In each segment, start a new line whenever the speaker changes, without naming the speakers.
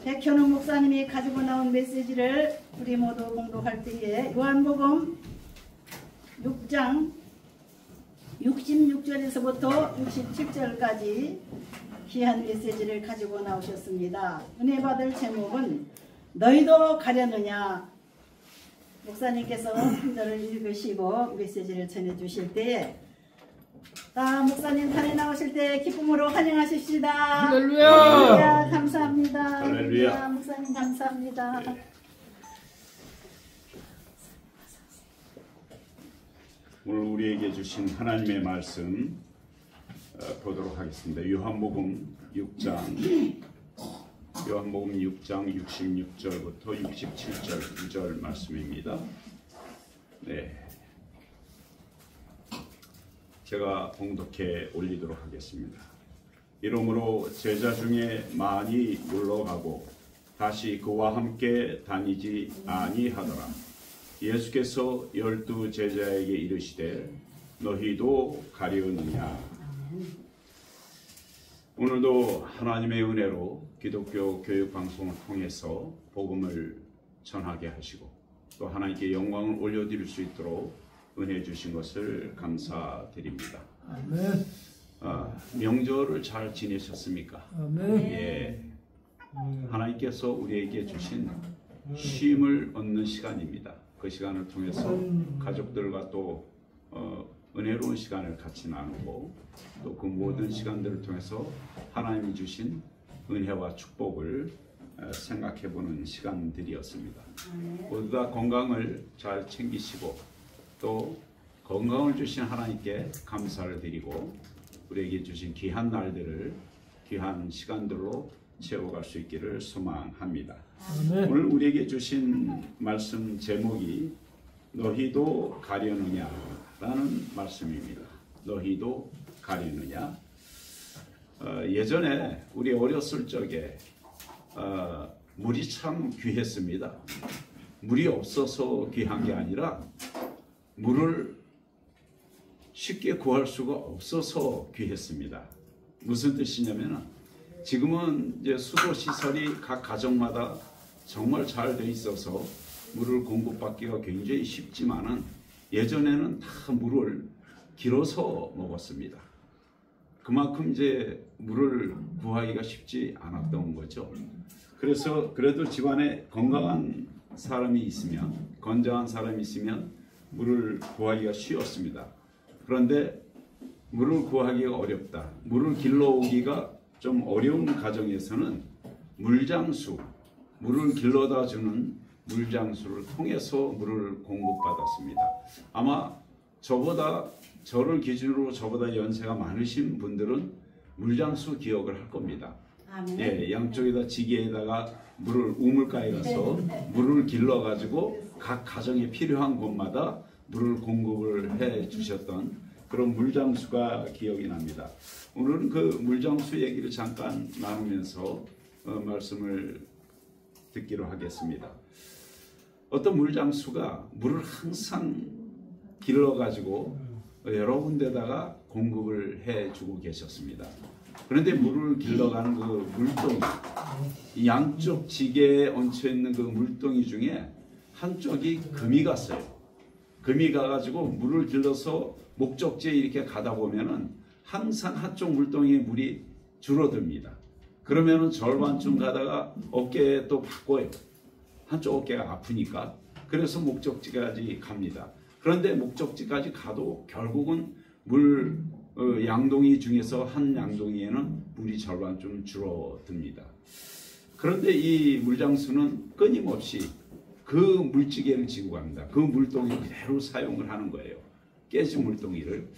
백현웅 목사님이 가지고 나온 메시지를 우리 모두 공독할 때에 요한복음 6장 66절에서부터 67절까지 귀한 메시지를 가지고 나오셨습니다. 은혜 받을 제목은 너희도 가려느냐. 목사님께서 한 절을 읽으시고 메시지를 전해주실 때에 목사님 산에 나오실 때 기쁨으로 환영하십시다.
할렐루야.
할렐루야. 감사합니다.
할렐루야.
목사님 감사합니다.
네. 오늘 우리에게 주신 하나님의 말씀 보도록 하겠습니다. 요한복음 6장 66절부터 67절 2절 말씀입니다. 네, 제가 봉독해 올리도록 하겠습니다. 이러므로 제자 중에 많이 물러가고 다시 그와 함께 다니지 아니하더라. 예수께서 12 제자에게 이르시되 너희도 가려느냐. 오늘도 하나님의 은혜로 기독교 교육방송을 통해서 복음을 전하게 하시고 또 하나님께 영광을 올려드릴 수 있도록 은혜 주신 것을 감사드립니다.
아멘.
명절을 잘 지내셨습니까?
아멘.
예. 하나님께서 우리에게 주신 쉼을 얻는 시간입니다. 그 시간을 통해서 가족들과 또 은혜로운 시간을 같이 나누고 또 그 모든 시간들을 통해서 하나님이 주신 은혜와 축복을 생각해보는 시간들이었습니다. 모두 다 건강을 잘 챙기시고 또 건강을 주신 하나님께 감사를 드리고 우리에게 주신 귀한 날들을 귀한 시간들로 채워갈 수 있기를 소망합니다.
아멘.
오늘 우리에게 주신 말씀 제목이 너희도 가려느냐 라는 말씀입니다. 너희도 가려느냐. 예전에 우리 어렸을 적에 물이 참 귀했습니다. 물이 없어서 귀한 게 아니라 물을 쉽게 구할 수가 없어서 귀했습니다. 무슨 뜻이냐면 지금은 이제 수도 시설이 각 가정마다 정말 잘 돼 있어서 물을 공급받기가 굉장히 쉽지만은 예전에는 다 물을 길어서 먹었습니다. 그만큼 이제 물을 구하기가 쉽지 않았던 거죠. 그래서 그래도 집안에 건강한 사람이 있으면 건강한 사람이 있으면 물을 구하기가 쉬웠습니다. 그런데 물을 구하기가 어렵다. 물을 길러오기가 좀 어려운 가정에서는 물장수, 물을 길러다 주는 물장수를 통해서 물을 공급받았습니다. 아마 저를 기준으로 저보다 연세가 많으신 분들은 물장수 기억을 할 겁니다. 예, 양쪽에다 지게에다가 물을 우물가에 가서 물을 길러가지고 각 가정에 필요한 곳마다 물을 공급을 해 주셨던 그런 물장수가 기억이 납니다. 오늘은 그 물장수 얘기를 잠깐 나누면서 말씀을 듣기로 하겠습니다. 어떤 물장수가 물을 항상 길러가지고 여러 군데다가 공급을 해주고 계셨습니다. 그런데 물을 길러가는 그 물동이, 양쪽 지게에 얹혀있는 그 물동이 중에 한쪽이 금이 갔어요. 금이 가가지고 물을 길러서 목적지에 이렇게 가다 보면은 항상 한쪽 물동이에 물이 줄어듭니다. 그러면은 절반쯤 가다가 어깨에 또 바꿔요. 한쪽 어깨가 아프니까. 그래서 목적지까지 갑니다. 그런데 목적지까지 가도 결국은 물 양동이 중에서 한 양동이에는 물이 절반쯤 줄어듭니다. 그런데 이 물장수는 끊임없이 그 물지개를 지고 갑니다. 그 물동이 그대로 사용을 하는 거예요. 깨진 물동이를.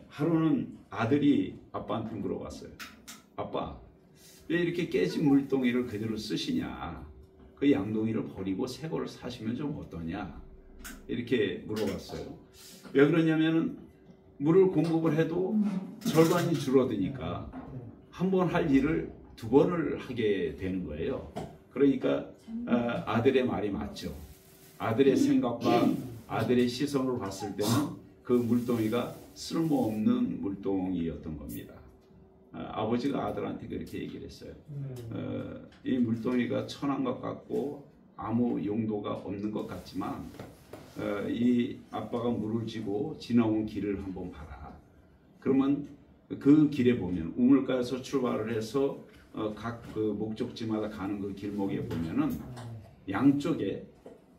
하루는 아들이 아빠한테 물어봤어요. 아빠, 왜 이렇게 깨진 물동이를 그대로 쓰시냐? 그 양동이를 버리고 새 거를 사시면 좀 어떠냐? 이렇게 물어봤어요. 왜 그러냐면은 물을 공급을 해도 절반이 줄어드니까 한 번 할 일을 두 번을 하게 되는 거예요. 그러니까 아들의 말이 맞죠. 아들의 생각과 아들의 시선으로 봤을 때는 그 물동이가 쓸모없는 물동이었던 겁니다. 아버지가 아들한테 그렇게 얘기를 했어요. 이 물동이가 천한 것 같고 아무 용도가 없는 것 같지만 이 아빠가 물을 쥐고 지나온 길을 한번 봐라. 그러면 그 길에 보면 우물가에서 출발을 해서 각 그 목적지마다 가는 그 길목에 보면은 양쪽에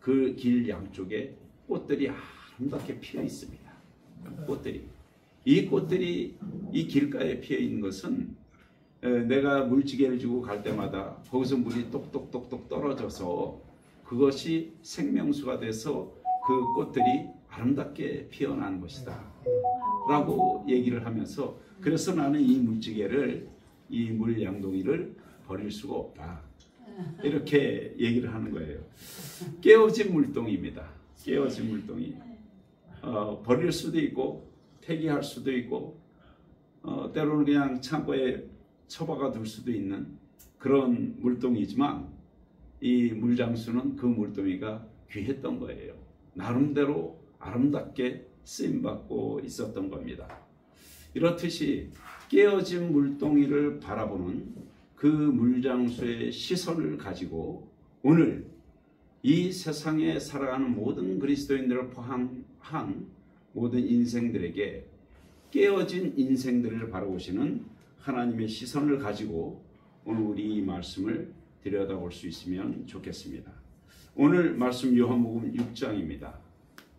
그 길 양쪽에 꽃들이 아름답게 피어 있습니다. 꽃들이 이 꽃들이 이 길가에 피어 있는 것은 내가 물지개를 주고 갈 때마다 거기서 물이 똑똑똑똑 떨어져서 그것이 생명수가 돼서 그 꽃들이 아름답게 피어난 것이다 라고 얘기를 하면서 그래서 나는 이 물지개를 이 물양동이를 버릴 수가 없다 이렇게 얘기를 하는 거예요. 깨어진 물동입니다. 깨어진 물동이 버릴 수도 있고 폐기할 수도 있고 때로는 그냥 창고에 처박아 둘 수도 있는 그런 물동이지만 이 물장수는 그 물동이가 귀했던 거예요. 나름대로 아름답게 쓰임받고 있었던 겁니다. 이렇듯이 깨어진 물동이를 바라보는 그 물장수의 시선을 가지고 오늘 이 세상에 살아가는 모든 그리스도인들을 포함한 모든 인생들에게 깨어진 인생들을 바라보시는 하나님의 시선을 가지고 오늘 우리 이 말씀을 들여다볼 수 있으면 좋겠습니다. 오늘 말씀 요한복음 6장입니다.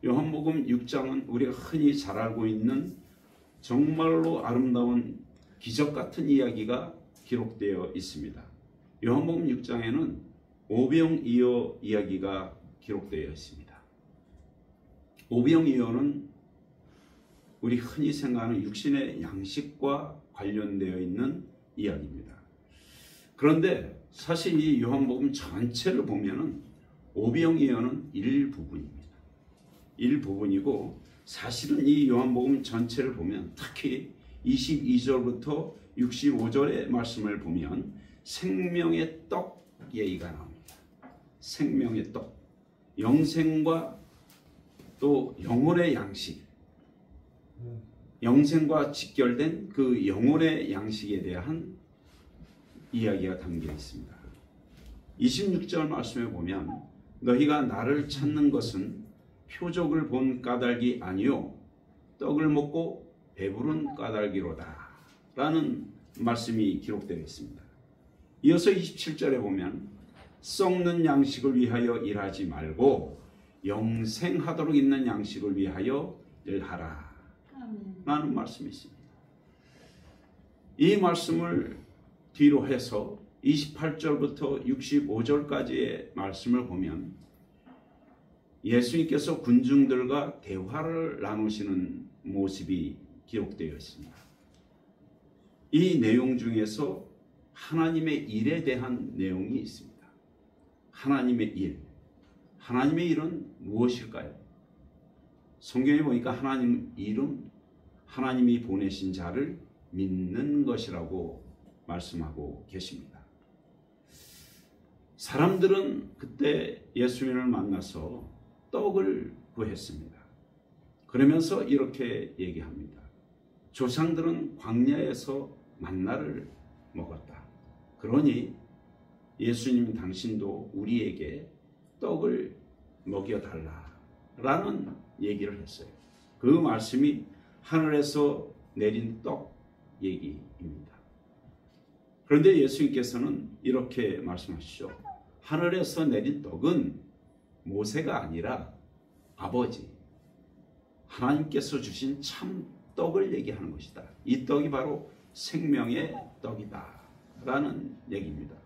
요한복음 6장은 우리가 흔히 잘 알고 있는 정말로 아름다운 기적 같은 이야기가 기록되어 있습니다. 요한복음 6장에는 오병이어 이야기가 기록되어 있습니다. 오병이어는 우리 흔히 생각하는 육신의 양식과 관련되어 있는 이야기입니다. 그런데 사실 이 요한복음 전체를 보면은 오병이어는 일부분입니다. 일부분이고 사실은 이 요한복음 전체를 보면 특히 22절부터 65절의 말씀을 보면 생명의 떡 얘기가 나옵니다. 생명의 떡, 영생과 또 영혼의 양식, 영생과 직결된 그 영혼의 양식에 대한 이야기가 담겨 있습니다. 26절 말씀에 보면 너희가 나를 찾는 것은 표적을 본 까닭이 아니요 떡을 먹고 배부른 까닭이로다 라는 말씀이 기록되어 있습니다. 이어서 27절에 보면 썩는 양식을 위하여 일하지 말고 영생하도록 있는 양식을 위하여 일하라 라는 말씀이 있습니다. 이 말씀을 뒤로 해서 28절부터 65절까지의 말씀을 보면 예수님께서 군중들과 대화를 나누시는 모습이 기록되어 있습니다. 이 내용 중에서 하나님의 일에 대한 내용이 있습니다. 하나님의 일. 하나님의 일은 무엇일까요? 성경에 보니까 하나님 일은 하나님이 보내신 자를 믿는 것이라고 말씀하고 계십니다. 사람들은 그때 예수님을 만나서 떡을 구했습니다. 그러면서 이렇게 얘기합니다. 조상들은 광야에서 만나를 먹었다. 그러니 예수님 당신도 우리에게 떡을 먹여달라 라는 얘기를 했어요. 그 말씀이 하늘에서 내린 떡 얘기입니다. 그런데 예수님께서는 이렇게 말씀하시죠. 하늘에서 내린 떡은 모세가 아니라 아버지 하나님께서 주신 참 떡을 얘기하는 것이다. 이 떡이 바로 생명의 떡이다 라는 얘기입니다.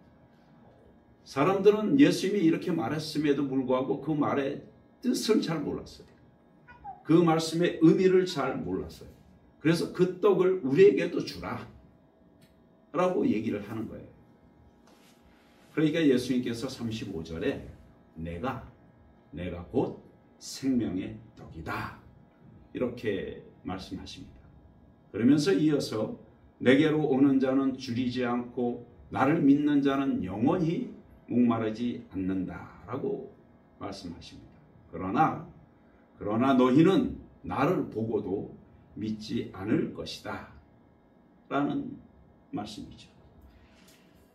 사람들은 예수님이 이렇게 말했음에도 불구하고 그 말의 뜻을 잘 몰랐어요. 그 말씀의 의미를 잘 몰랐어요. 그래서 그 떡을 우리에게도 주라 라고 얘기를 하는 거예요. 그러니까 예수님께서 35절에 내가 곧 생명의 떡이다 이렇게 말씀하십니다. 그러면서 이어서 내게로 오는 자는 줄이지 않고 나를 믿는 자는 영원히 목마르지 않는다 라고 말씀하십니다. 그러나 너희는 나를 보고도 믿지 않을 것이다 라는 말씀이죠.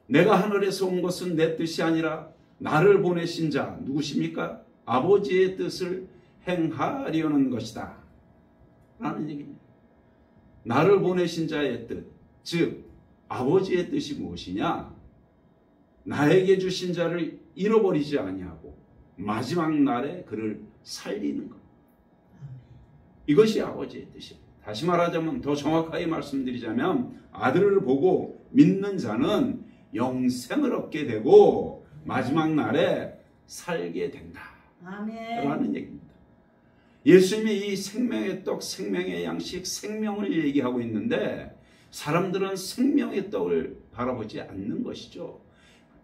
내가 하늘에서 온 것은 내 뜻이 아니라 나를 보내신 자 누구십니까? 아버지의 뜻을 행하려는 것이다 라는 얘기입니다. 나를 보내신 자의 뜻, 즉 아버지의 뜻이 무엇이냐? 나에게 주신 자를 잃어버리지 아니하고 마지막 날에 그를 살리는 것. 이것이 아버지의 뜻입니다. 다시 말하자면, 더 정확하게 말씀드리자면, 아들을 보고 믿는 자는 영생을 얻게 되고 마지막 날에 살게 된다 라는 얘기입니다. 예수님이 이 생명의 떡, 생명의 양식, 생명을 얘기하고 있는데 사람들은 생명의 떡을 바라보지 않는 것이죠.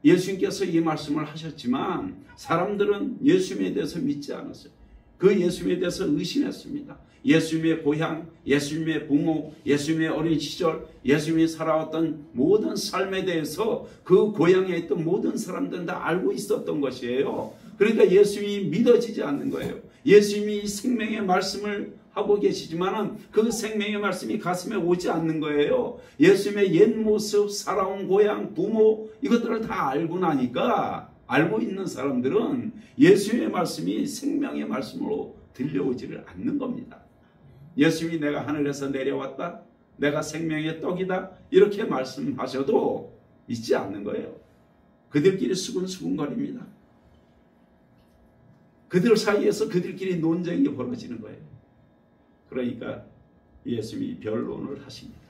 예수님께서 이 말씀을 하셨지만 사람들은 예수님에 대해서 믿지 않았어요. 그 예수님에 대해서 의심했습니다. 예수님의 고향, 예수님의 부모, 예수님의 어린 시절, 예수님이 살아왔던 모든 삶에 대해서 그 고향에 있던 모든 사람들은 다 알고 있었던 것이에요. 그러니까 예수님이 믿어지지 않는 거예요. 예수님이 생명의 말씀을 하고 계시지만은 그 생명의 말씀이 가슴에 오지 않는 거예요. 예수님의 옛 모습, 살아온 고향, 부모, 이것들을 다 알고 나니까, 알고 있는 사람들은 예수님의 말씀이 생명의 말씀으로 들려오지를 않는 겁니다. 예수님이 내가 하늘에서 내려왔다, 내가 생명의 떡이다, 이렇게 말씀하셔도 믿지 않는 거예요. 그들끼리 수근수근거립니다. 그들 사이에서 그들끼리 논쟁이 벌어지는 거예요. 그러니까 예수님이 변론을 하십니다.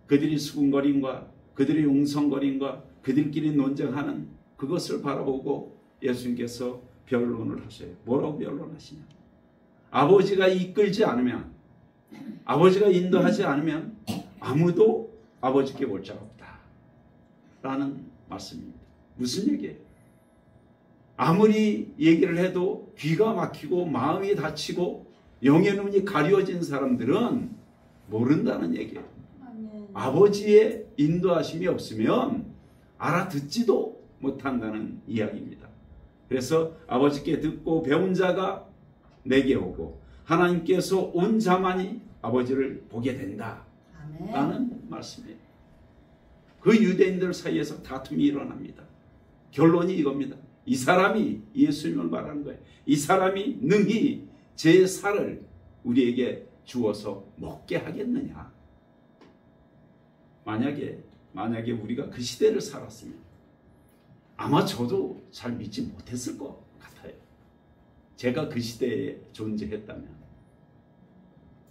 그들이 수군거림과 그들이 웅성거림과 그들끼리 논쟁하는 그것을 바라보고 예수님께서 변론을 하셔요. 뭐라고 변론하시냐? 아버지가 이끌지 않으면, 아버지가 인도하지 않으면 아무도 아버지께 올 자가 없다 라는 말씀입니다. 무슨 얘기예요? 아무리 얘기를 해도 귀가 막히고 마음이 다치고 영의 눈이 가려진 사람들은 모른다는 얘기예요. 아버지의 인도하심이 없으면 알아듣지도 못한다는 이야기입니다. 그래서 아버지께 듣고 배운 자가 내게 오고 하나님께서 온 자만이 아버지를 보게 된다 라는 말씀이에요. 그 유대인들 사이에서 다툼이 일어납니다. 결론이 이겁니다. 이 사람이 예수님을 말하는 거예요. 이 사람이 능히 제 살을 우리에게 주어서 먹게 하겠느냐. 만약에 우리가 그 시대를 살았으면 아마 저도 잘 믿지 못했을 것 같아요. 제가 그 시대에 존재했다면.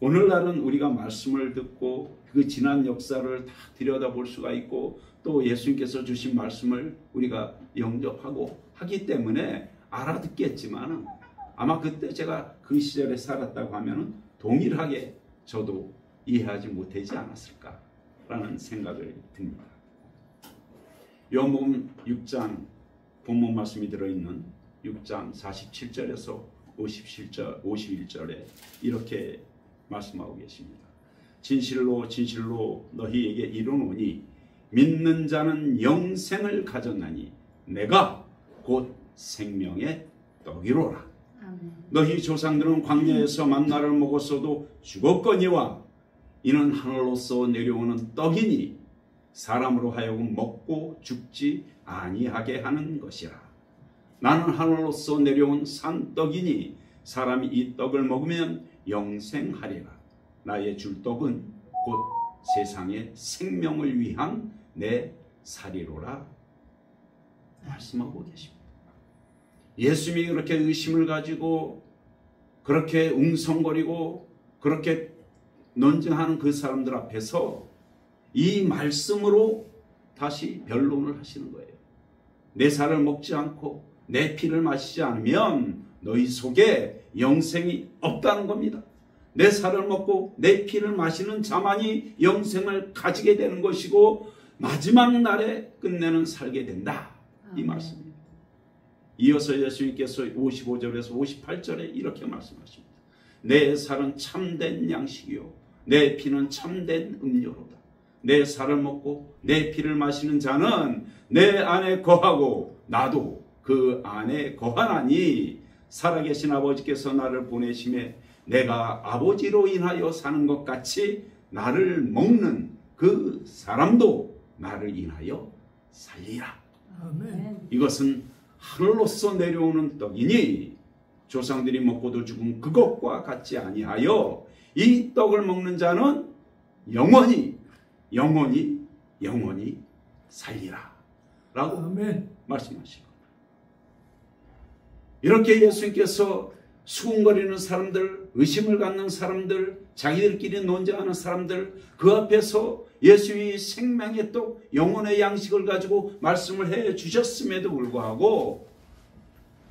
오늘날은 우리가 말씀을 듣고 그 지난 역사를 다 들여다볼 수가 있고 또 예수님께서 주신 말씀을 우리가 영접하고 하기 때문에 알아듣겠지만 아마 그때 제가 그 시절에 살았다고 하면 동일하게 저도 이해하지 못하지 않았을까라는 생각을 듭니다. 요한복음 6장 본문 말씀이 들어있는 6장 47절에서 51절에 이렇게 말씀하고 계십니다. 진실로 진실로 너희에게 이르노니 믿는 자는 영생을 가졌나니 내가 곧 생명의 떡이로라. 너희 조상들은 광야에서 만나를 먹었어도 죽었거니와 이는 하늘로서 내려오는 떡이니 사람으로 하여금 먹고 죽지 아니하게 하는 것이라. 나는 하늘로서 내려온 산떡이니 사람이 이 떡을 먹으면 영생하리라. 나의 줄 떡은 곧 세상의 생명을 위한 내 살이로라 말씀하고 계십니다. 예수님이 그렇게 의심을 가지고 그렇게 웅성거리고 그렇게 논쟁하는 그 사람들 앞에서 이 말씀으로 다시 변론을 하시는 거예요. 내 살을 먹지 않고 내 피를 마시지 않으면 너희 속에 영생이 없다는 겁니다. 내 살을 먹고 내 피를 마시는 자만이 영생을 가지게 되는 것이고 마지막 날에 끝내는 살게 된다. 이 말씀입니다. 이어서 예수님께서 55절에서 58절에 이렇게 말씀하십니다. 내 살은 참된 양식이요 내 피는 참된 음료로다. 내 살을 먹고 내 피를 마시는 자는 내 안에 거하고 나도 그 안에 거하나니 살아계신 아버지께서 나를 보내심에 내가 아버지로 인하여 사는 것 같이 나를 먹는 그 사람도 나를 인하여 살리라.
아멘.
이것은 하늘로서 내려오는 떡이니 조상들이 먹고도 죽은 그것과 같지 아니하여 이 떡을 먹는 자는 영원히 살리라 라고
아멘.
말씀하시고, 이렇게 예수님께서 수군거리는 사람들, 의심을 갖는 사람들, 자기들끼리 논쟁하는 사람들, 그 앞에서 예수의 생명의 떡, 영혼의 양식을 가지고 말씀을 해 주셨음에도 불구하고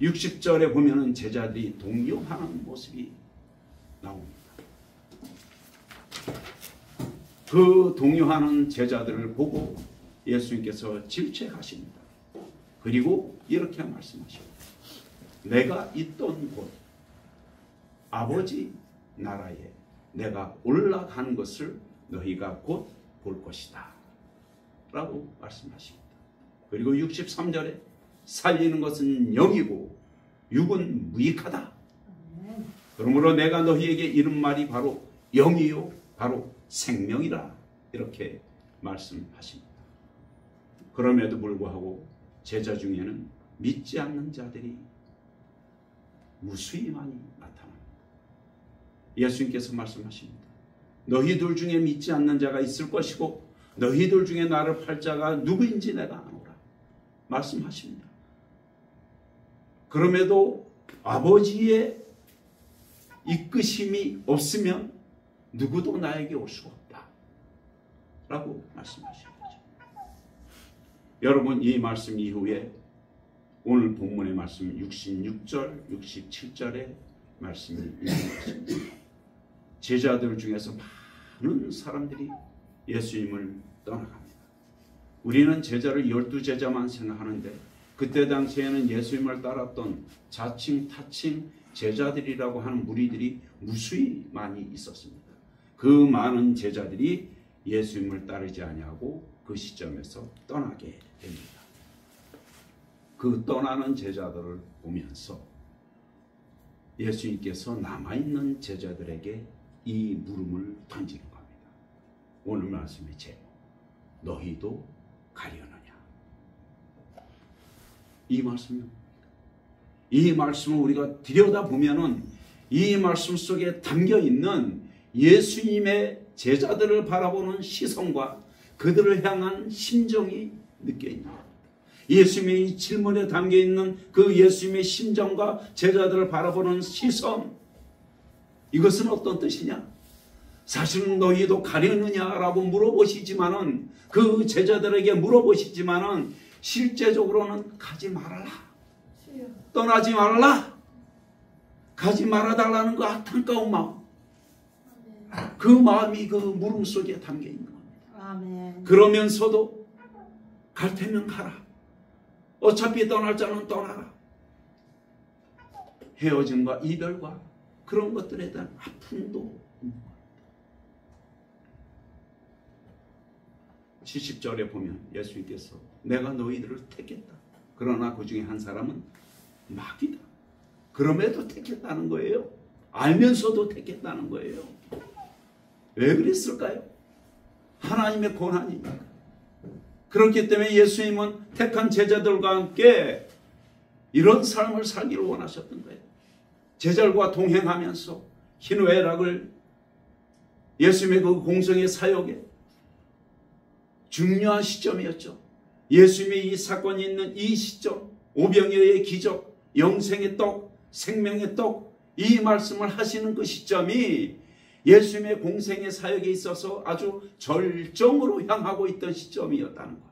60절에 보면은 제자들이 동요하는 모습이 나옵니다. 그 동요하는 제자들을 보고 예수님께서 질책하십니다. 그리고 이렇게 말씀하십니다. 내가 있던 곳 아버지 나라에 내가 올라가는 것을 너희가 곧 볼 것이다 라고 말씀하십니다. 그리고 63절에 살리는 것은 영이고 육은 무익하다. 그러므로 내가 너희에게 이른 말이 바로 영이요 바로 생명이라 이렇게 말씀하십니다. 그럼에도 불구하고 제자 중에는 믿지 않는 자들이 무수히 많이 나타납니다. 예수님께서 말씀하십니다. 너희들 중에 믿지 않는 자가 있을 것이고 너희들 중에 나를 팔 자가 누구인지 내가 아노라 말씀하십니다. 그럼에도 아버지의 이끄심이 없으면 누구도 나에게 올 수가 없다 라고 말씀하시는 거죠. 여러분, 이 말씀 이후에 오늘 본문의 말씀 66절, 67절의 말씀이 있는 것입니다. 제자들 중에서 많은 사람들이 예수님을 떠나갑니다. 우리는 제자를 12제자만 생각하는데 그때 당시에는 예수님을 따랐던 자칭 타칭 제자들이라고 하는 무리들이 무수히 많이 있었습니다. 그 많은 제자들이 예수님을 따르지 아니하고 그 시점에서 떠나게 됩니다. 그 떠나는 제자들을 보면서 예수님께서 남아있는 제자들에게 이 물음을 던지는 겁니다. 오늘 말씀의 제목, 너희도 가려느냐. 이 말씀입니다. 이 말씀을 우리가 들여다보면은 이 말씀 속에 담겨있는 예수님의 제자들을 바라보는 시선과 그들을 향한 심정이 느껴집니다. 예수님의 이 질문에 담겨있는 그 예수님의 심정과 제자들을 바라보는 시선, 이것은 어떤 뜻이냐? 사실은 너희도 가려느냐라고 물어보시지만은, 그 제자들에게 물어보시지만은 실제적으로는 가지 말아라, 떠나지 말아라, 가지 말아달라는 그 안타까운 마음, 그 마음이 그 물음 속에 담겨 있는 겁니다.
아멘.
그러면서도 갈 테면 가라, 어차피 떠날 자는 떠나라. 헤어짐과 이별과 그런 것들에 대한 아픔도 있는 겁니다. 70절에 보면 예수님께서 내가 너희들을 택했다. 그러나 그 중에 한 사람은 마귀다. 그럼에도 택했다는 거예요. 알면서도 택했다는 거예요. 왜 그랬을까요? 하나님의 권한이니까. 그렇기 때문에 예수님은 택한 제자들과 함께 이런 삶을 살기를 원하셨던 거예요. 제자들과 동행하면서 희노애락을, 예수님의 그 공생의 사역에 중요한 시점이었죠. 예수님의 이 사건이 있는 이 시점, 오병이어의 기적, 영생의 떡, 생명의 떡, 이 말씀을 하시는 그 시점이 예수님의 공생의 사역에 있어서 아주 절정으로 향하고 있던 시점이었다는 것.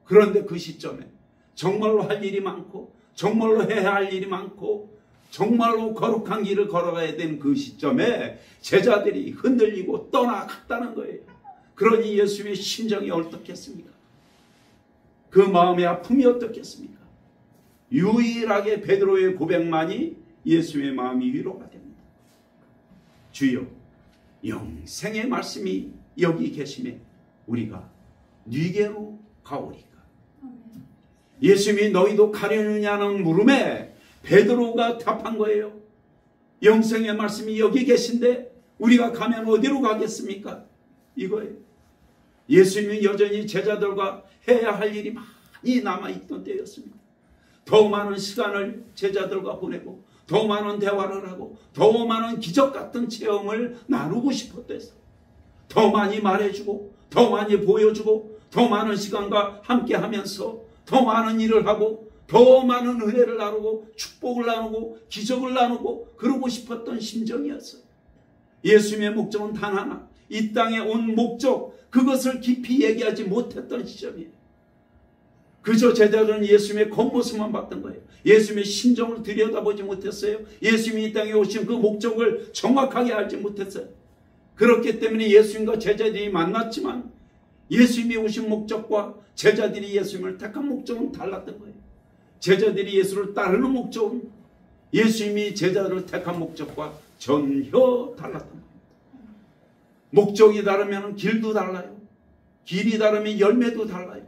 그런데 그 시점에 정말로 할 일이 많고, 정말로 해야 할 일이 많고, 정말로 거룩한 길을 걸어가야 되는 그 시점에 제자들이 흔들리고 떠나갔다는 거예요. 그러니 예수님의 심정이 어떻겠습니까? 그 마음의 아픔이 어떻겠습니까? 유일하게 베드로의 고백만이 예수님의 마음이 위로가 됩니다. 주여, 영생의 말씀이 여기 계심에 우리가 네게로 가오리까. 예수님이 너희도 가려느냐는 물음에 베드로가 답한 거예요. 영생의 말씀이 여기 계신데 우리가 가면 어디로 가겠습니까? 이거예요. 예수님은 여전히 제자들과 해야 할 일이 많이 남아있던 때였습니다. 더 많은 시간을 제자들과 보내고 더 많은 대화를 하고 더 많은 기적 같은 체험을 나누고 싶었댔어요. 더 많이 말해주고 더 많이 보여주고 더 많은 시간과 함께 하면서 더 많은 일을 하고 더 많은 은혜를 나누고 축복을 나누고 기적을 나누고 그러고 싶었던 심정이었어요. 예수님의 목적은 단 하나, 이 땅에 온 목적, 그것을 깊이 얘기하지 못했던 시점이에요. 그저 제자들은 예수님의 겉모습만 봤던 거예요. 예수님의 심정을 들여다보지 못했어요. 예수님이 이 땅에 오신 그 목적을 정확하게 알지 못했어요. 그렇기 때문에 예수님과 제자들이 만났지만 예수님이 오신 목적과 제자들이 예수님을 택한 목적은 달랐던 거예요. 제자들이 예수를 따르는 목적은 예수님이 제자들을 택한 목적과 전혀 달랐던 거예요. 목적이 다르면 길도 달라요. 길이 다르면 열매도 달라요.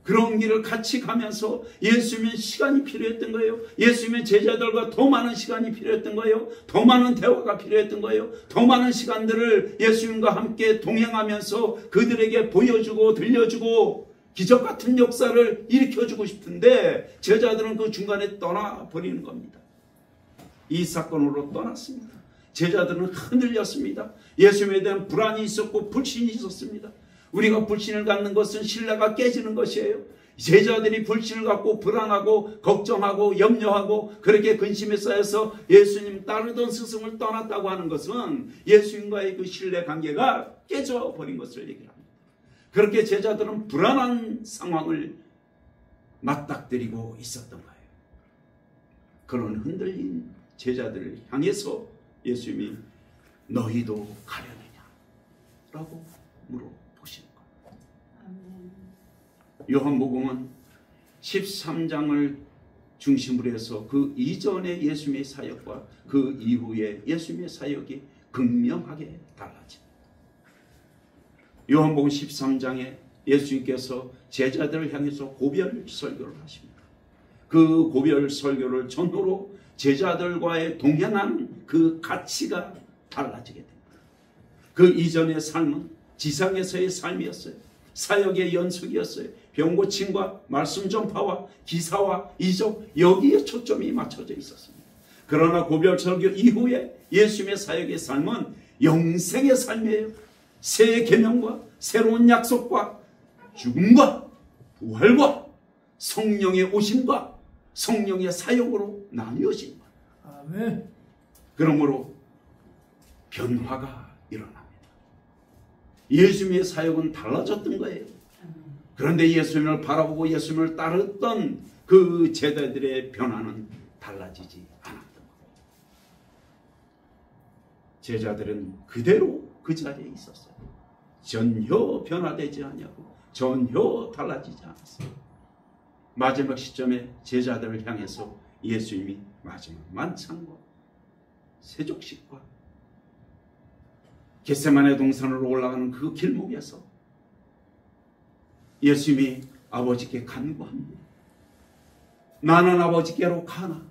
그런 길을 같이 가면서 예수님의 시간이 필요했던 거예요. 예수님의 제자들과 더 많은 시간이 필요했던 거예요. 더 많은 대화가 필요했던 거예요. 더 많은 시간들을 예수님과 함께 동행하면서 그들에게 보여주고 들려주고 기적 같은 역사를 일으켜주고 싶은데 제자들은 그 중간에 떠나버리는 겁니다. 이 사건으로 떠났습니다. 제자들은 흔들렸습니다. 예수님에 대한 불안이 있었고 불신이 있었습니다. 우리가 불신을 갖는 것은 신뢰가 깨지는 것이에요. 제자들이 불신을 갖고 불안하고 걱정하고 염려하고 그렇게 근심에 쌓여서 예수님 따르던 스승을 떠났다고 하는 것은 예수님과의 그 신뢰 관계가 깨져버린 것을 얘기합니다. 그렇게 제자들은 불안한 상황을 맞닥뜨리고 있었던 거예요. 그런 흔들린 제자들을 향해서 예수님이 너희도 가려느냐? 라고 물어보시는 거예요. 요한복음은 13장을 중심으로 해서 그 이전의 예수님의 사역과 그 이후의 예수님의 사역이 극명하게 달라집니다. 요한복음 13장에 예수님께서 제자들을 향해서 고별 설교를 하십니다. 그 고별 설교를 전후로 제자들과의 동행하는 그 가치가 달라지게 됩니다. 그 이전의 삶은 지상에서의 삶이었어요. 사역의 연속이었어요. 병 고침과 말씀 전파와 기사와 이적, 여기에 초점이 맞춰져 있었습니다. 그러나 고별 설교 이후에 예수님의 사역의 삶은 영생의 삶이에요. 새 계명과 새로운 약속과 죽음과 부활과 성령의 오심과 성령의 사역으로 나뉘어진 거예요.
아멘.
그러므로 변화가 일어납니다. 예수님의 사역은 달라졌던 거예요. 그런데 예수님을 바라보고 예수님을 따랐던 그 제자들의 변화는 달라지지 않았던 거예요. 제자들은 그대로 그 자리에 있었어요. 전혀 변화되지 않냐고, 전혀 달라지지 않았어요. 마지막 시점에 제자들을 향해서 예수님이 마지막 만찬과 세족식과 겟세마네 동산으로 올라가는 그 길목에서 예수님이 아버지께 간구합니다. 나는 아버지께로 가나.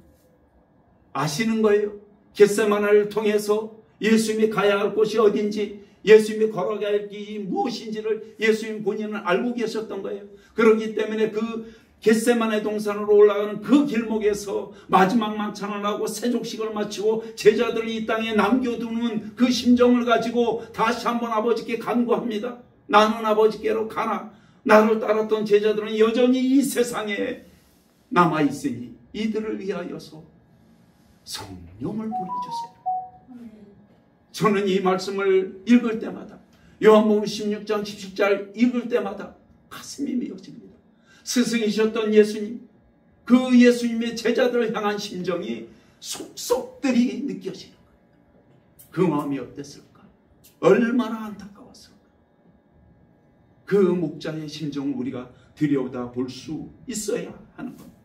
아시는 거예요. 겟세마네를 통해서 예수님이 가야 할 곳이 어딘지, 예수님이 걸어가야 할 길이 무엇인지를 예수님 본인은 알고 계셨던 거예요. 그렇기 때문에 그 겟세마네 동산으로 올라가는 그 길목에서 마지막 만찬을 하고 세족식을 마치고 제자들을 이 땅에 남겨두는 그 심정을 가지고 다시 한번 아버지께 간구합니다. 나는 아버지께로 가나. 나를 따랐던 제자들은 여전히 이 세상에 남아있으니 이들을 위하여서 성령을 보내주세요. 저는 이 말씀을 읽을 때마다, 요한복음 16장 17절 읽을 때마다 가슴이 미어집니다. 스승이셨던 예수님, 그 예수님의 제자들을 향한 심정이 속속들이 느껴지는 거예요. 그 마음이 어땠을까? 얼마나 안타까웠을까? 그 목자의 심정을 우리가 들여다 볼 수 있어야 하는 겁니다.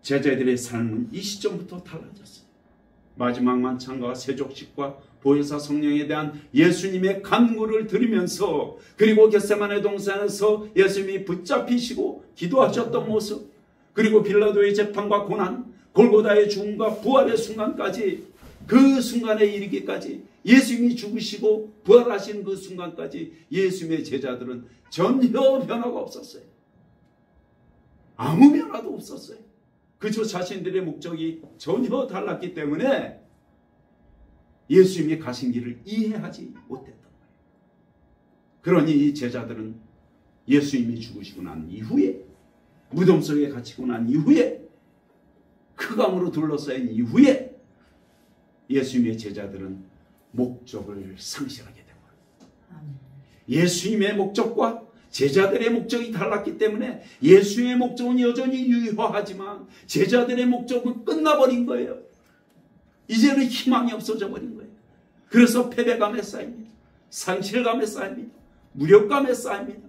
제자들의 삶은 이 시점부터 달라졌어요. 마지막 만찬과 세족식과 보혜사 성령에 대한 예수님의 간구를 들으면서, 그리고 겟세마네 동산에서 예수님이 붙잡히시고 기도하셨던 모습, 그리고 빌라도의 재판과 고난, 골고다의 죽음과 부활의 순간까지, 그 순간에 이르기까지 예수님이 죽으시고 부활하신 그 순간까지 예수님의 제자들은 전혀 변화가 없었어요. 아무 변화도 없었어요. 그저 자신들의 목적이 전혀 달랐기 때문에 예수님이 가신 길을 이해하지 못했던 거예요. 그러니 이 제자들은 예수님이 죽으시고 난 이후에, 무덤 속에 갇히고 난 이후에, 흑암으로 둘러싸인 이후에 예수님의 제자들은 목적을 상실하게 된 거예요. 예수님의 목적과 제자들의 목적이 달랐기 때문에 예수님의 목적은 여전히 유효하지만 제자들의 목적은 끝나버린 거예요. 이제는 희망이 없어져 버린 거예요. 그래서 패배감에 쌓입니다. 상실감에 쌓입니다. 무력감에 쌓입니다.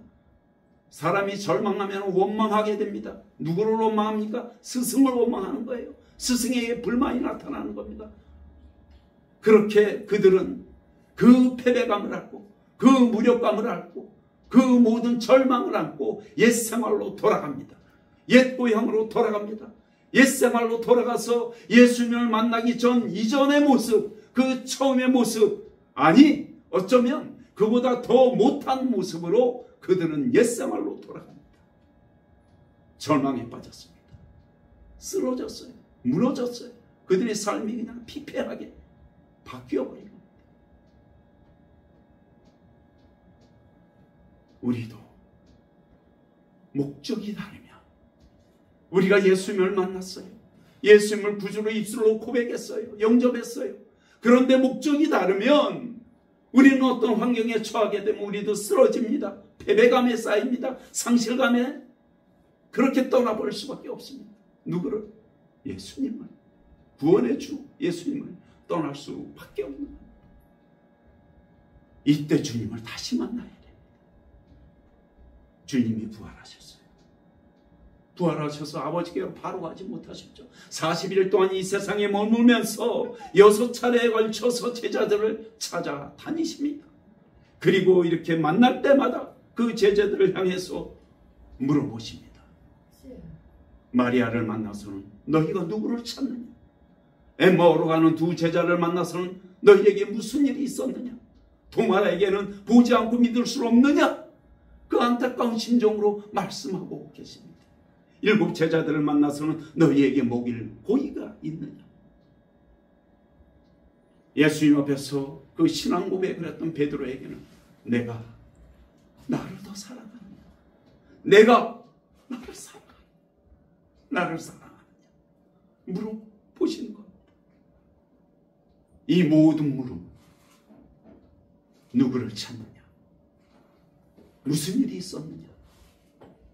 사람이 절망하면 원망하게 됩니다. 누구를 원망합니까? 스승을 원망하는 거예요. 스승에게 불만이 나타나는 겁니다. 그렇게 그들은 그 패배감을 안고 그 무력감을 안고 그 모든 절망을 안고 옛 생활로 돌아갑니다. 옛 고향으로 돌아갑니다. 옛 생활로 돌아가서 예수님을 만나기 전 이전의 모습, 그 처음의 모습, 아니 어쩌면 그보다 더 못한 모습으로 그들은 옛 생활로 돌아갑니다. 절망에 빠졌습니다. 쓰러졌어요. 무너졌어요. 그들의 삶이 그냥 피폐하게 바뀌어버린 겁니다. 우리도 목적이 다르면 우리가 예수님을 만났어요. 예수님을 구주로 입술로 고백했어요. 영접했어요. 그런데 목적이 다르면 우리는 어떤 환경에 처하게 되면 우리도 쓰러집니다. 패배감에 쌓입니다. 상실감에 그렇게 떠나버릴 수밖에 없습니다. 누구를? 예수님을. 구원의 주 예수님을 떠날 수밖에 없는 겁니다. 이때 주님을 다시 만나야 됩니다. 주님이 부활하셨어요. 부활하셔서 아버지께로 바로 가지 못하셨죠. 40일 동안 이 세상에 머물면서 6차례에 걸쳐서 제자들을 찾아다니십니다. 그리고 이렇게 만날 때마다 그 제자들을 향해서 물어보십니다. 마리아를 만나서는 너희가 누구를 찾느냐? 엠마오로 가는 두 제자를 만나서는 너희에게 무슨 일이 있었느냐? 도마에게는 보지 않고 믿을 수 없느냐? 그 안타까운 심정으로 말씀하고 계십니다. 7 제자들을 만나서는 너희에게 먹일 고기가 있느냐? 예수님 앞에서 그 신앙 고백을 했던 베드로에게는 내가 나를 더 사랑하느냐? 내가 나를 사랑하느냐? 물어보시는 겁니다. 이 모든 물음, 누구를 찾느냐? 무슨 일이 있었느냐?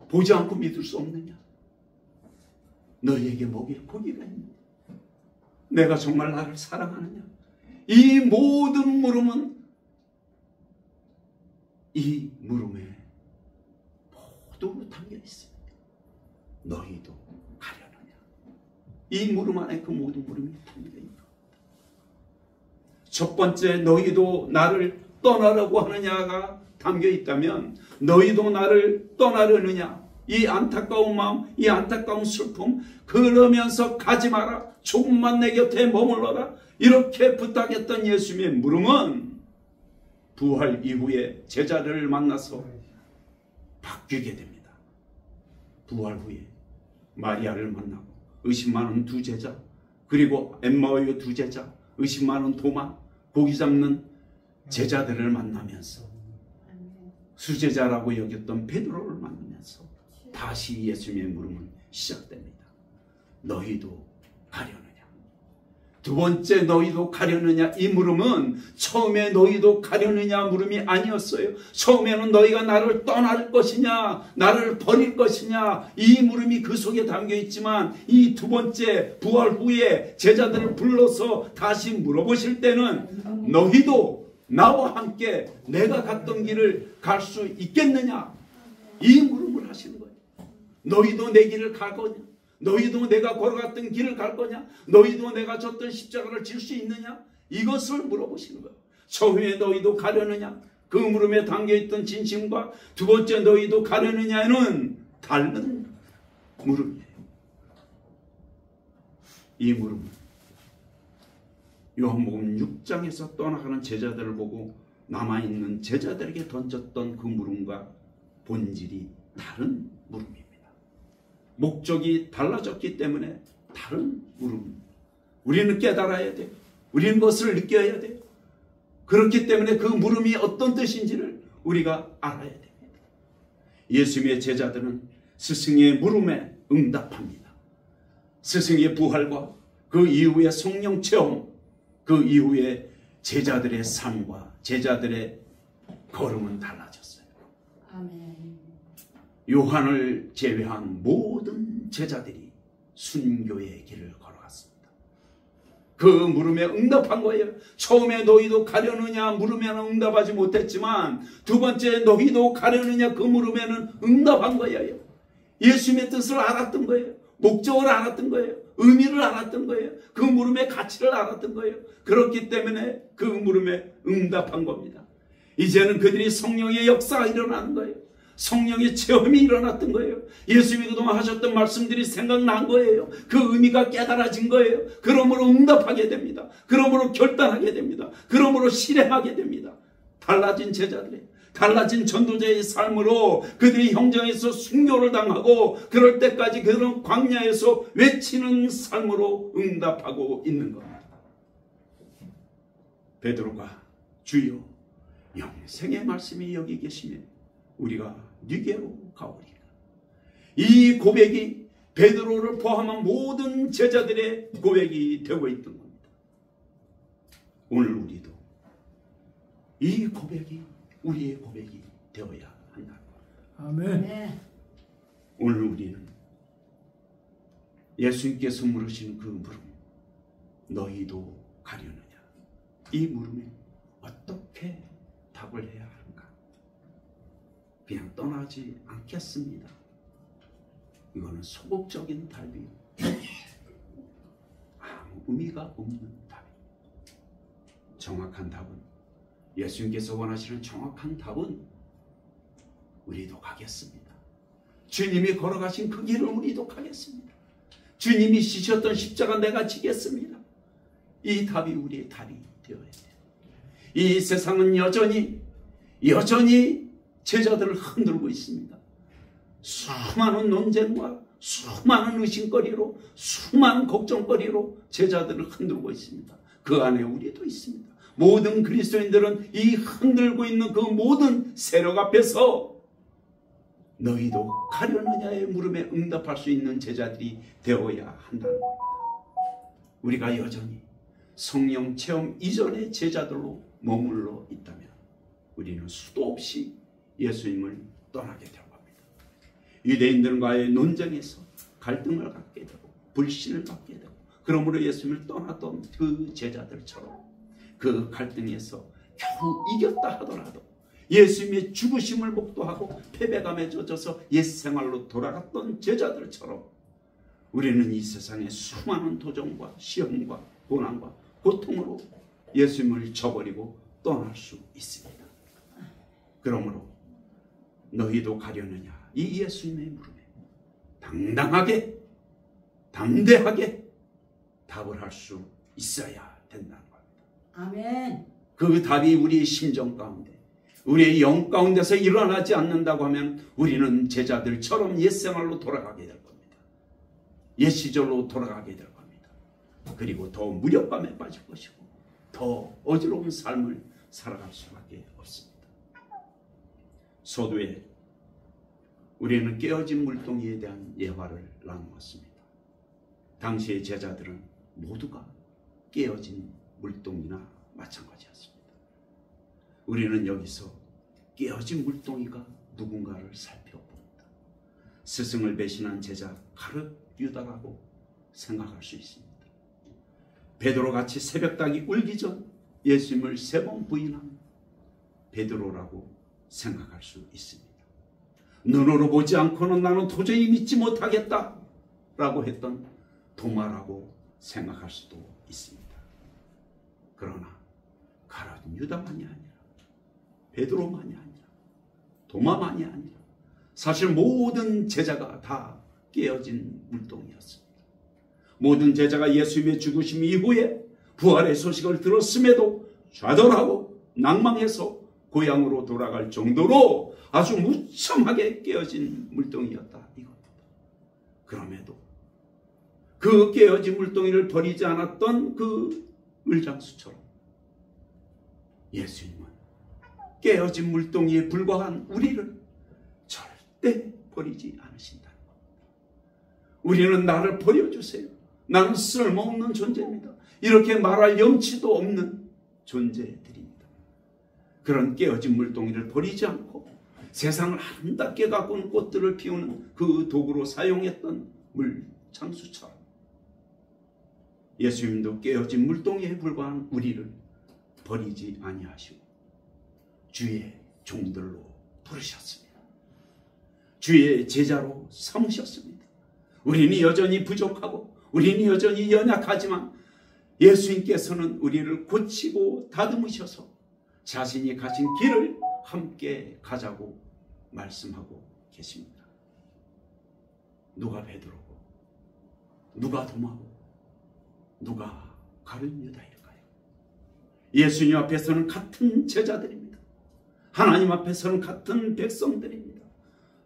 보지 않고 믿을 수 없느냐? 너희에게 먹일 고기가 있느냐? 내가 정말 나를 사랑하느냐? 이 모든 물음은 이 물음에 모두 담겨 있습니다. 너희도 가려느냐? 이 물음 안에 그 모든 물음이 담겨 있는 겁니다. 첫 번째, 너희도 나를 떠나려고 하느냐가 담겨 있다면 너희도 나를 떠나려느냐? 이 안타까운 마음, 이 안타까운 슬픔, 그러면서 가지 마라. 조금만 내 곁에 머물러라. 이렇게 부탁했던 예수님의 물음은 부활 이후에 제자들을 만나서 바뀌게 됩니다. 부활 후에 마리아를 만나고 의심 많은 두 제자, 그리고 엠마오의 두 제자, 의심 많은 도마, 고기 잡는 제자들을 만나면서 수제자라고 여겼던 베드로를 만나면서 다시 예수님의 물음은 시작됩니다. 너희도 가려느냐? 두 번째, 너희도 가려느냐? 이 물음은 처음에 너희도 가려느냐 물음이 아니었어요. 처음에는 너희가 나를 떠날 것이냐, 나를 버릴 것이냐, 이 물음이 그 속에 담겨 있지만 이 두 번째, 부활 후에 제자들을 불러서 다시 물어보실 때는 너희도 나와 함께 내가 갔던 길을 갈 수 있겠느냐? 이 물음을 하시는 거예요. 너희도 내 길을 갈 거냐? 너희도 내가 걸어갔던 길을 갈 거냐? 너희도 내가 졌던 십자가를 질 수 있느냐? 이것을 물어보시는 거예요. 처음에 너희도 가려느냐? 그 물음에 담겨있던 진심과 두 번째 너희도 가려느냐는 다른 물음이에요. 이 물음은 요한복음 6장에서 떠나가는 제자들을 보고 남아있는 제자들에게 던졌던 그 물음과 본질이 다른 물음입니다. 목적이 달라졌기 때문에 다른 물음. 우리는 깨달아야 돼요. 우리는 그것을 느껴야 돼요. 그렇기 때문에 그 물음이 어떤 뜻인지를 우리가 알아야 됩니다. 예수님의 제자들은 스승의 물음에 응답합니다. 스승의 부활과 그 이후의 성령 체험, 그 이후에 제자들의 삶과 제자들의 걸음은 달라졌어요.
아멘.
요한을 제외한 모든 제자들이 순교의 길을 걸어갔습니다. 그 물음에 응답한 거예요. 처음에 너희도 가려느냐 물으면 응답하지 못했지만 두 번째 너희도 가려느냐 그 물음에는 응답한 거예요. 예수님의 뜻을 알았던 거예요. 목적을 알았던 거예요. 의미를 알았던 거예요. 그 물음의 가치를 알았던 거예요. 그렇기 때문에 그 물음에 응답한 겁니다. 이제는 그들이 성령의 역사가 일어나는 거예요. 성령의 체험이 일어났던 거예요. 예수님이 그동안 하셨던 말씀들이 생각난 거예요. 그 의미가 깨달아진 거예요. 그러므로 응답하게 됩니다. 그러므로 결단하게 됩니다. 그러므로 실행하게 됩니다. 달라진 제자들의, 달라진 전도자의 삶으로 그들이 형정에서 순교를 당하고 그럴 때까지 그런 광야에서 외치는 삶으로 응답하고 있는 겁니다. 베드로가 주여 영생의 말씀이 여기 계시면 우리가 네게로 가오리까. 이 고백이 베드로를 포함한 모든 제자들의 고백이 되고 있던 겁니다. 오늘 우리도 이 고백이 우리의 고백이 되어야 한다.
아멘.
네.
오늘 우리는 예수님께서 물으신 그 물음, 너희도 가려느냐? 이 물음에 어떻게 답을 해야 하는가? 그냥 떠나지 않겠습니다. 이거는 소극적인 답이에요. 아무 의미가 없는 답이에요. 정확한 답은, 예수님께서 원하시는 정확한 답은 우리도 가겠습니다. 주님이 걸어가신 그 길을 우리도 가겠습니다. 주님이 지셨던 십자가 내가 지겠습니다. 이 답이 우리의 답이 되어야 돼요. 이 세상은 여전히 제자들을 흔들고 있습니다. 수많은 논쟁과 수많은 의심거리로, 수많은 걱정거리로 제자들을 흔들고 있습니다. 그 안에 우리도 있습니다. 모든 그리스도인들은 이 흔들고 있는 그 모든 세력 앞에서 너희도 가려느냐의 물음에 응답할 수 있는 제자들이 되어야 한다는 겁니다. 우리가 여전히 성령 체험 이전의 제자들로 머물러 있다면 우리는 수도 없이 예수님을 떠나게 될 겁니다. 유대인들과의 논쟁에서 갈등을 갖게 되고 불신을 갖게 되고, 그러므로 예수님을 떠났던 그 제자들처럼 그 갈등에서 겨우 이겼다 하더라도 예수님의 죽으심을 목도하고 패배감에 젖어서 옛생활로 돌아갔던 제자들처럼 우리는 이 세상의 수많은 도전과 시험과 고난과 고통으로 예수님을 저버리고 떠날 수 있습니다. 그러므로 너희도 가려느냐, 이 예수님의 물음에 당당하게 담대하게 답을 할 수 있어야 된다는 겁니다.
아멘.
그 답이 우리의 심정 가운데, 우리의 영 가운데서 일어나지 않는다고 하면 우리는 제자들처럼 옛생활로 돌아가게 될 겁니다. 옛 시절로 돌아가게 될 겁니다. 그리고 더 무력감에 빠질 것이고 더 어지러운 삶을 살아갈 수밖에 없습니다. 서두에 우리는 깨어진 물동이에 대한 예화를 나누었습니다. 당시의 제자들은 모두가 깨어진 물동이나 마찬가지였습니다. 우리는 여기서 깨어진 물동이가 누군가를 살펴봅니다. 스승을 배신한 제자 가룟 유다라고 생각할 수 있습니다. 베드로같이 새벽닭이 울기 전 예수님을 3번 부인한 베드로라고 생각할 수 있습니다. 눈으로 보지 않고는 나는 도저히 믿지 못하겠다 라고 했던 도마라고 생각할 수도 있습니다. 그러나 가룟 유다만이 아니라, 베드로만이 아니라, 도마만이 아니라 사실 모든 제자가 다 깨어진 물동이었습니다. 모든 제자가 예수님의 죽으심 이후에 부활의 소식을 들었음에도 좌절하고 낭망해서 고향으로 돌아갈 정도로 아주 무참하게 깨어진 물동이었다 이겁니다. 그럼에도 그 깨어진 물동이를 버리지 않았던 그 을장수처럼 예수님은 깨어진 물동이에 불과한 우리를 절대 버리지 않으신다는 것. 우리는 나를 버려주세요. 나는 쓸모없는 존재입니다. 이렇게 말할 염치도 없는 존재들입니다. 그런 깨어진 물동이를 버리지 않고 세상을 아름답게 가꾸는 꽃들을 피우는 그 도구로 사용했던 물장수처럼 예수님도 깨어진 물동이에 불과한 우리를 버리지 아니하시고 주의 종들로 부르셨습니다. 주의 제자로 삼으셨습니다. 우리는 여전히 부족하고 우리는 여전히 연약하지만 예수님께서는 우리를 고치고 다듬으셔서 자신이 가신 길을 함께 가자고 말씀하고 계십니다. 누가 베드로고 누가 도마고 누가 가룟 유다일까요? 예수님 앞에서는 같은 제자들입니다. 하나님 앞에서는 같은 백성들입니다.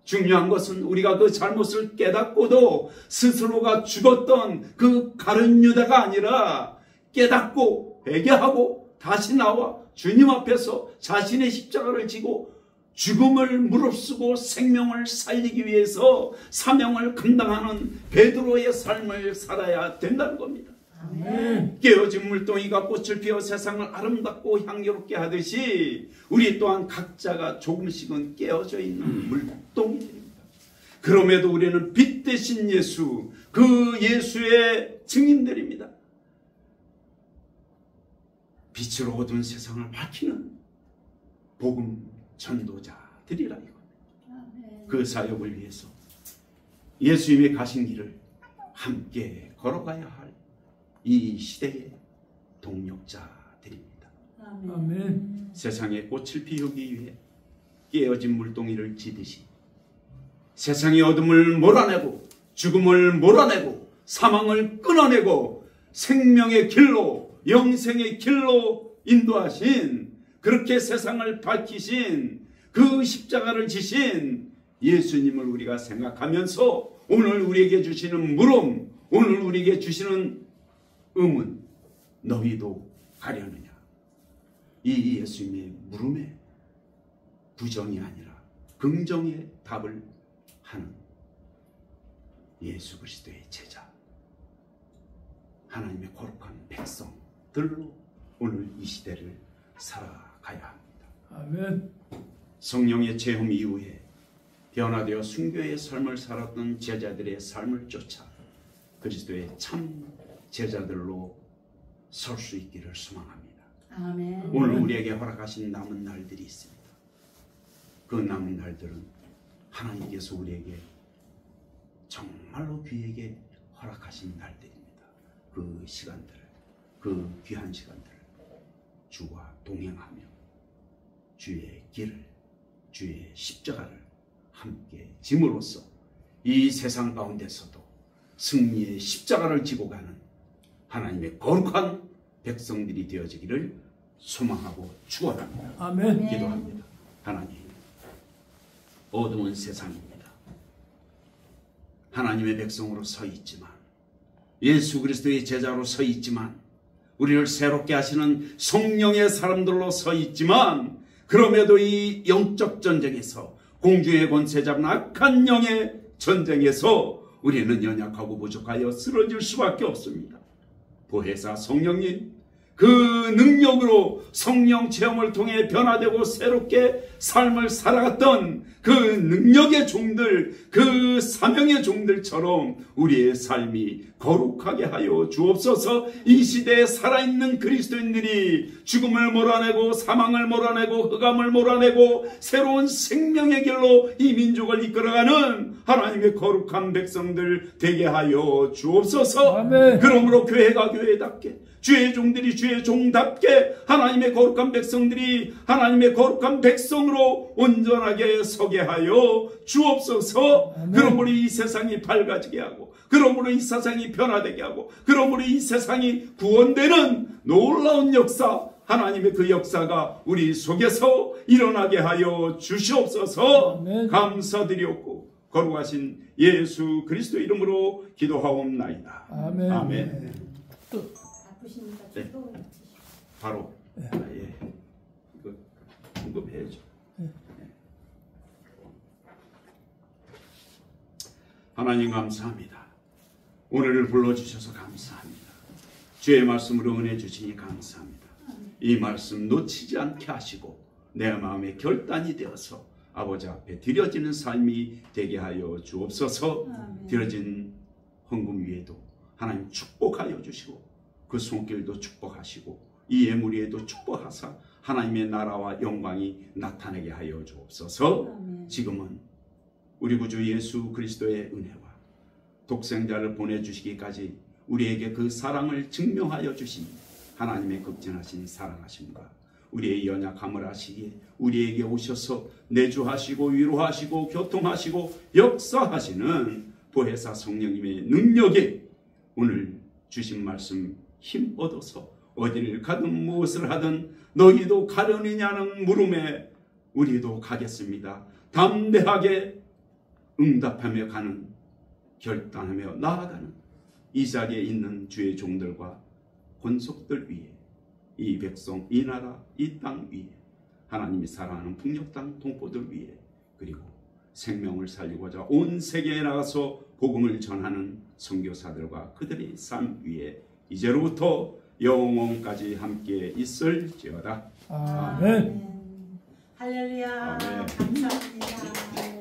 중요한 것은 우리가 그 잘못을 깨닫고도 스스로가 죽었던 그 가룟 유다가 아니라 깨닫고 회개하고 다시 나와 주님 앞에서 자신의 십자가를 지고 죽음을 무릅쓰고 생명을 살리기 위해서 사명을 감당하는 베드로의 삶을 살아야 된다는 겁니다.
아멘.
깨어진 물동이가 꽃을 피워 세상을 아름답고 향기롭게 하듯이 우리 또한 각자가 조금씩은 깨어져 있는 물동이들입니다. 그럼에도 우리는 빛 대신 예수, 그 예수의 증인들입니다. 빛으로 어두운 세상을 밝히는 복음 전도자들이라 이겁니다. 그 사역을 위해서 예수님의 가신 길을 함께 걸어가야 할 이 시대의 동력자들입니다.
아멘.
세상에 꽃을 피우기 위해 깨어진 물동이를 지듯이 세상의 어둠을 몰아내고 죽음을 몰아내고 사망을 끊어내고 생명의 길로 영생의 길로 인도하신 그렇게 세상을 밝히신 그 십자가를 지신 예수님을 우리가 생각하면서 오늘 우리에게 주시는 물음, 오늘 우리에게 주시는 음은 너희도 가려느냐. 이 예수님의 물음에 부정이 아니라 긍정의 답을 하는 예수 그리스도의 제자, 하나님의 거룩한 백성들로 오늘 이 시대를 살아가야 합니다.
아멘.
성령의 체험 이후에 변화되어 순교의 삶을 살았던 제자들의 삶을 쫓아 그리스도의 참 제자들로 설 수 있기를 소망합니다.
아멘.
오늘 우리에게 허락하신 남은 날들이 있습니다. 그 남은 날들은 하나님께서 우리에게 정말로 귀하게 허락하신 날들입니다. 그 시간들을, 그 귀한 시간들을 주와 동행하며 주의 길을, 주의 십자가를 함께 짐으로써 이 세상 가운데서도 승리의 십자가를 지고 가는 하나님의 거룩한 백성들이 되어지기를 소망하고 축원합니다.
아멘.
기도합니다. 하나님, 어두운 세상입니다. 하나님의 백성으로 서 있지만, 예수 그리스도의 제자로 서 있지만, 우리를 새롭게 하시는 성령의 사람들로 서 있지만, 그럼에도 이 영적 전쟁에서, 공중의 권세 잡은 악한 영의 전쟁에서 우리는 연약하고 부족하여 쓰러질 수밖에 없습니다. 보혜사 성령님, 그 능력으로 성령 체험을 통해 변화되고 새롭게 삶을 살아갔던 그 능력의 종들, 그 사명의 종들처럼 우리의 삶이 거룩하게 하여 주옵소서. 이 시대에 살아있는 그리스도인들이 죽음을 몰아내고 사망을 몰아내고 흑암을 몰아내고 새로운 생명의 길로 이 민족을 이끌어가는 하나님의 거룩한 백성들 되게 하여 주옵소서.
아멘.
그러므로 교회가 교회답게, 주의 종들이 주의 종답게 하나님의 거룩한 백성들이 하나님의 거룩한 백성으로 온전하게 서게 하여 주옵소서.
아멘.
그러므로 이 세상이 밝아지게 하고, 그러므로 이 세상이 변화되게 하고, 그러므로 이 세상이 구원되는 놀라운 역사, 하나님의 그 역사가 우리 속에서 일어나게 하여 주시옵소서.
아멘.
감사드리옵고 거룩하신 예수 그리스도 이름으로 기도하옵나이다.
아멘.
아멘.
또
바쁘시니까
네.
또
바로
네.
예. 이거 언급해야죠.
네.
하나님 감사합니다. 오늘을 불러주셔서 감사합니다. 주의 말씀으로 은혜 주시니 감사합니다. 이 말씀 놓치지 않게 하시고 내 마음의 결단이 되어서 아버지 앞에 드려지는 삶이 되게 하여 주옵소서.
아멘.
드려진 헌금 위에도 하나님 축복하여 주시고 그 손길도 축복하시고 이 예물 위에도 축복하사 하나님의 나라와 영광이 나타나게 하여 주옵소서.
아멘.
지금은 우리 구주 예수 그리스도의 은혜와 독생자를 보내주시기까지 우리에게 그 사랑을 증명하여 주신 하나님의 극진하신 사랑하심과 우리의 연약함을 아시기에 우리에게 오셔서 내주하시고 위로하시고 교통하시고 역사하시는 보혜사 성령님의 능력에 오늘 주신 말씀 힘 얻어서 어디를 가든 무엇을 하든 너희도 가려느냐는 물음에 우리도 가겠습니다. 담대하게 응답하며 가는, 결단하며 나아가는 이 자리에 있는 주의 종들과 권속들 위에, 이 백성, 이 나라, 이 땅 위에, 하나님이 사랑하는 북녘 땅 동포들 위에, 그리고 생명을 살리고자 온 세계에 나가서 복음을 전하는 선교사들과 그들의 삶 위에 이제로부터 영원까지 함께 있을지어다.
아멘.
할렐루야.
아멘.
감사합니다.